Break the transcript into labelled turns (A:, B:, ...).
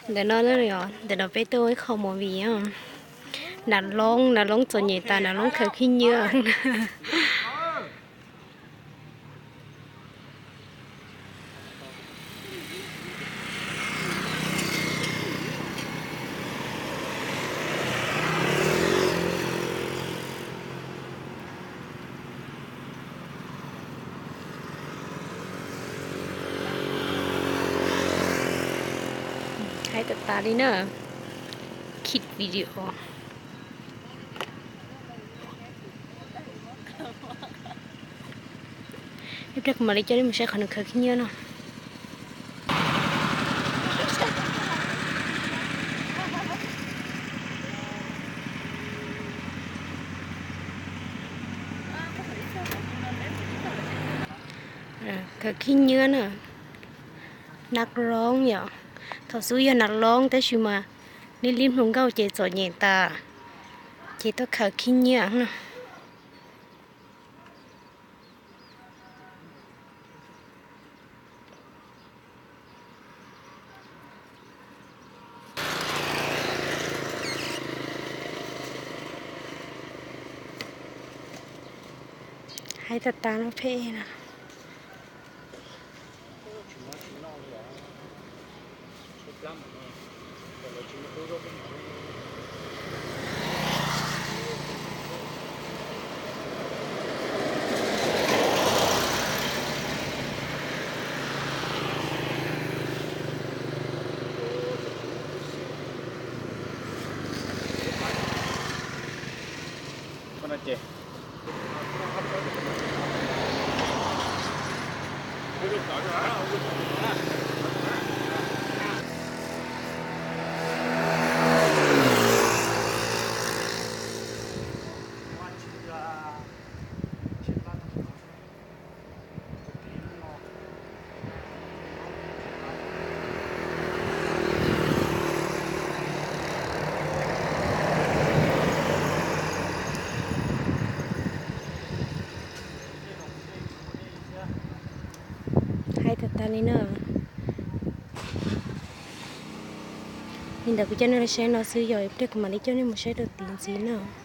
A: để nó nữa rồi để nó bé tôi không một gì á nà lông cho nhẹ ta nà lông khởi khi nhựaให้ตัดตาดีเนอะคิดวิดีโอเด็กมาเลยจะได้ไม่ใช่ขนมเคยขี้เยอะเนาะเคยขี้เยอะเนอะนักร้องอย่างเขาซื้อนักร้องแต่ชิมาลิ้นของเขาเจจอดเหยียตาเจต้องเคยขี้เยอะเนาะให้ตัดตาแล้วเพ่นะ
B: คนละเจ
A: ให้ตัดตานี่เนอะนี่เดี๋ยวกูจะนั่งใช้นอซื้อหยอยเด็กมาเลยเจ้านี่มันใช้ตัวตีนสีเนอะ